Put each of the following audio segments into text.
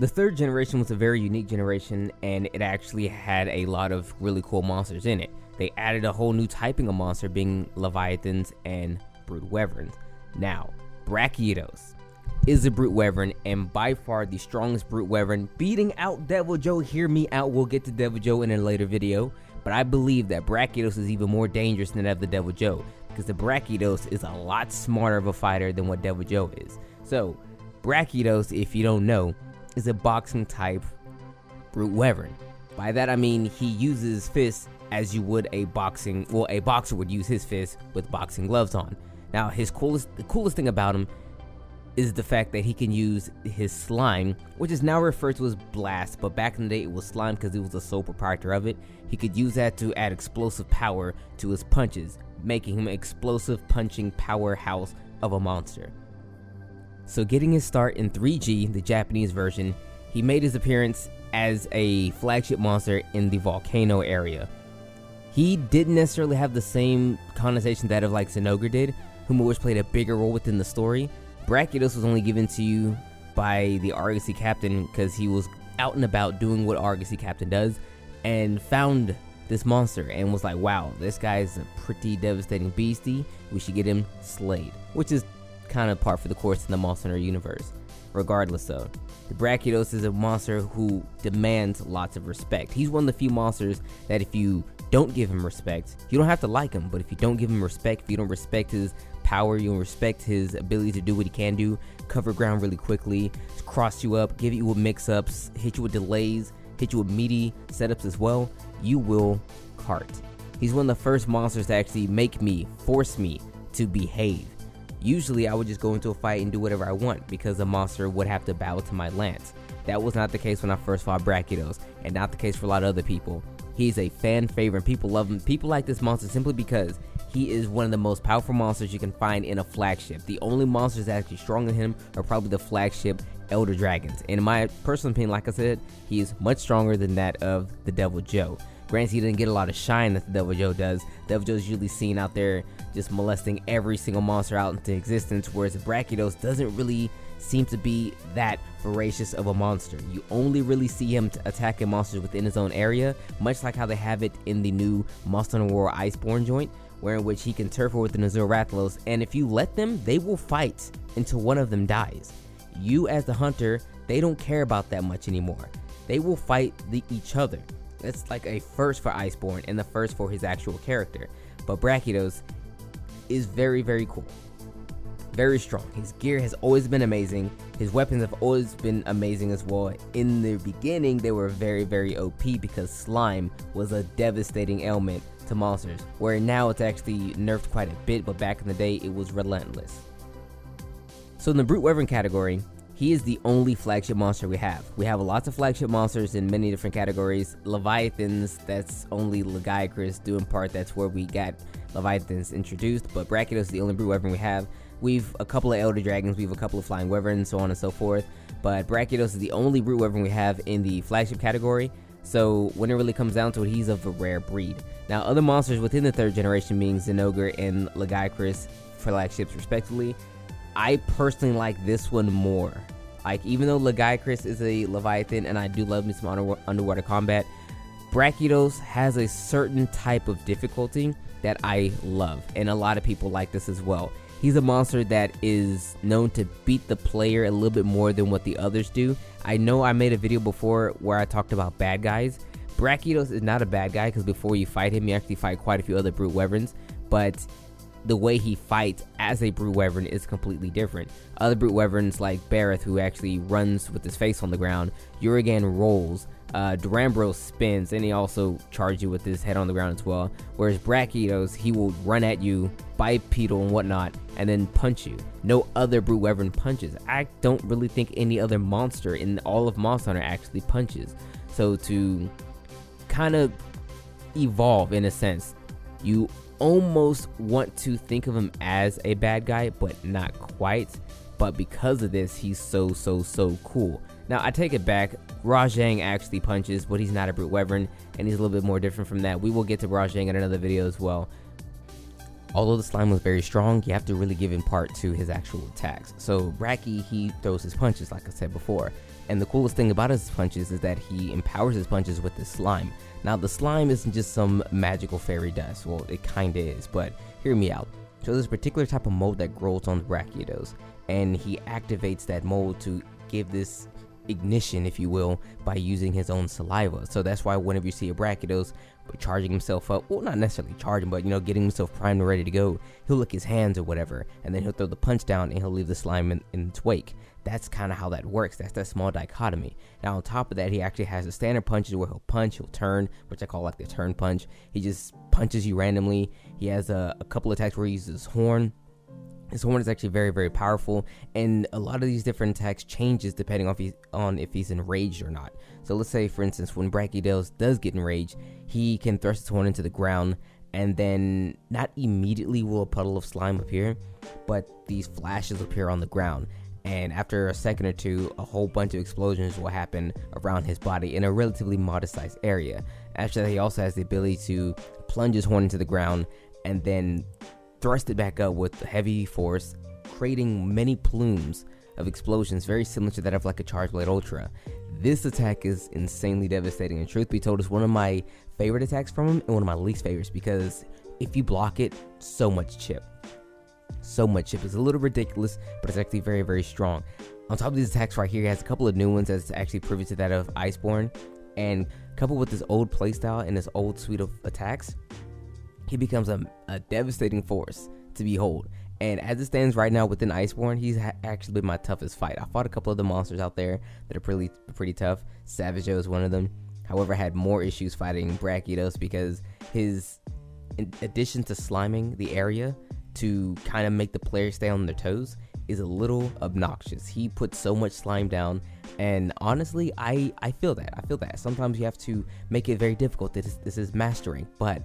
The third generation was a very unique generation, and it actually had a lot of really cool monsters in it. They added a whole new typing of monster, being Leviathans and Brute Wyverns. Now, Brachydios is a Brute Wyvern, and by far the strongest Brute Wyvern, beating out Devil Joe. Hear me out, we'll get to Devil Joe in a later video, but I believe that Brachydios is even more dangerous than that of the Devil Joe, because the Brachydios is a lot smarter of a fighter than what Devil Joe is. So, Brachydios, if you don't know, is a boxing type Brute Wyvern. By that I mean he uses fists as you would a boxer would use his fists with boxing gloves on. Now the coolest thing about him is the fact that he can use his slime, which is now referred to as blast, but back in the day it was slime because he was the sole proprietor of it. He could use that to add explosive power to his punches, making him an explosive punching powerhouse of a monster. So getting his start in 3G, the Japanese version, he made his appearance as a flagship monster in the volcano area. He didn't necessarily have the same connotation that of like Zinogre did, whom always played a bigger role within the story. Brachydios was only given to you by the Argosy captain because he was out and about doing what Argosy captain does, and found this monster and was like, wow, this guy's a pretty devastating beastie, we should get him slayed, which is kind of par for the course in the Monster Hunter universe. Regardless though, the Brachydios is a monster who demands lots of respect. He's one of the few monsters that if you don't give him respect, you don't have to like him, but if you don't give him respect, if you don't respect his power, you don't respect his ability to do what he can do, cover ground really quickly, cross you up, give you with mix-ups, hit you with delays, hit you with meaty setups as well, you will cart. He's one of the first monsters to actually force me to behave. Usually I would just go into a fight and do whatever I want because the monster would have to bow to my lance. That was not the case when I first fought Brachydios, and not the case for a lot of other people. He's a fan favorite, people love him. People like this monster simply because he is one of the most powerful monsters you can find in a flagship. The only monsters that are actually stronger than him are probably the flagship Elder Dragons. And in my personal opinion, like I said, he is much stronger than that of the Devil Joe. Granted, he didn't get a lot of shine that the Devil Joe does. Devil Joe is usually seen out there just molesting every single monster out into existence, whereas Brachydios doesn't really seem to be that voracious of a monster. You only really see him attacking monsters within his own area, much like how they have it in the new Monster Hunter World Iceborne joint, where in which he can turf war with the Azure Rathalos, and if you let them, they will fight until one of them dies. You as the hunter, they don't care about that much anymore. They will fight each other. That's like a first for Iceborne and the first for his actual character. But Brachydios is very, very cool. Very strong. His gear has always been amazing. His weapons have always been amazing as well. In the beginning, they were very, very OP because slime was a devastating ailment to monsters, where now it's actually nerfed quite a bit, but back in the day, it was relentless. So in the Brute Wyvern category, he is the only flagship monster we have. We have lots of flagship monsters in many different categories. Leviathans, that's only Legiacris, due in part that's where we got Leviathans introduced, but Brachydios is the only Brute Wyvern we have. We've a couple of Elder Dragons, we have a couple of Flying Wyverns, so on and so forth, but Brachydios is the only Brute Wyvern we have in the flagship category, so when it really comes down to it, he's of a rare breed. Now, other monsters within the third generation, being Zinogre and Legiacris, flagships respectively, I personally like this one more. Like, even though Legiacris is a Leviathan, and I do love me some underwater combat, Brachydios has a certain type of difficulty that I love, and a lot of people like this as well. He's a monster that is known to beat the player a little bit more than what the others do. I know I made a video before where I talked about bad guys. Brachydios is not a bad guy because before you fight him, you actually fight quite a few other Brute Wyverns, but the way he fights as a Brute Wyvern is completely different. Other Brute Wyverns like Bareth, who actually runs with his face on the ground, Urigan rolls, Durambro spins, and he also charges you with his head on the ground as well. Whereas Brachydios, he will run at you, bipedal and whatnot, and then punch you. No other Brute Wyvern punches. I don't really think any other monster in all of Monster Hunter actually punches. So to kind of evolve in a sense, you almost want to think of him as a bad guy, but not quite. But because of this, he's so cool. Now, I take it back. Rajang actually punches, but he's not a Brute Wyvern, and he's a little bit more different from that. We will get to Rajang in another video as well. Although the slime was very strong, you have to really give in part to his actual attacks. So Brachy, he throws his punches, like I said before. And the coolest thing about his punches is that he empowers his punches with the slime. Now, the slime isn't just some magical fairy dust. Well, it kinda is, but hear me out. So there's a particular type of mold that grows on the Brachydios, and he activates that mold to give this ignition, if you will, by using his own saliva. So that's why whenever you see a Brachydios charging himself up, well, not necessarily charging, but getting himself primed and ready to go, he'll lick his hands or whatever, and then he'll throw the punch down and he'll leave the slime in its wake. That's kind of how that works. That's that small dichotomy. Now, on top of that, he actually has the standard punches where he'll punch, he'll turn, which I call like the turn punch. He just punches you randomly. He has a couple attacks where he uses his horn. His horn is actually very, very powerful, and a lot of these different attacks changes depending on if he's enraged or not. So let's say, for instance, when Brachydios does get enraged, he can thrust his horn into the ground, and then not immediately will a puddle of slime appear, but these flashes appear on the ground. And after a second or two, a whole bunch of explosions will happen around his body in a relatively modest sized area. After that, he also has the ability to plunge his horn into the ground and then thrust it back up with heavy force, creating many plumes of explosions very similar to that of like a Charge Blade Ultra. This attack is insanely devastating, and truth be told, it's one of my favorite attacks from him and one of my least favorites, because if you block it, so much chip. It's a little ridiculous, but it's actually very, very strong. On top of these attacks right here, he has a couple of new ones that's actually privy to that of Iceborne, and coupled with this old playstyle and this old suite of attacks, he becomes a devastating force to behold. And as it stands right now within Iceborne, he's actually been my toughest fight. I fought a couple of the monsters out there that are pretty tough. Savageos is one of them. However, I had more issues fighting Brachydios because his addition to sliming the area to kind of make the player stay on their toes is a little obnoxious. He puts so much slime down, and honestly, I feel that. Sometimes you have to make it very difficult. This is mastering, but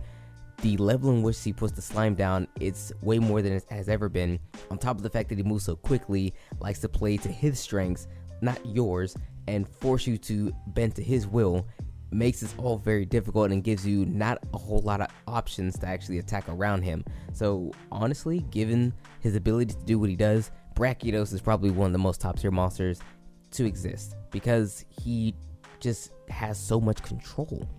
the level in which he puts the slime down, it's way more than it has ever been. On top of the fact that he moves so quickly, likes to play to his strengths, not yours, and force you to bend to his will, makes this all very difficult and gives you not a whole lot of options to actually attack around him. So honestly, given his ability to do what he does, Brachydios is probably one of the most top tier monsters to exist, because he just has so much control.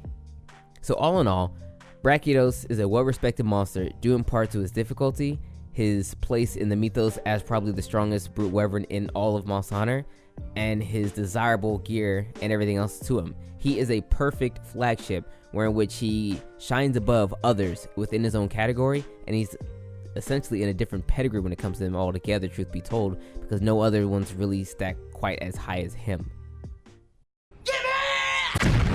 So all in all, Brachydios is a well-respected monster due in part to his difficulty, his place in the mythos as probably the strongest brute wyvern in all of Monster Hunter, and his desirable gear and everything else to him. He is a perfect flagship wherein which he shines above others within his own category, and he's essentially in a different pedigree when it comes to them all together, truth be told, because no other ones really stack quite as high as him. Give it!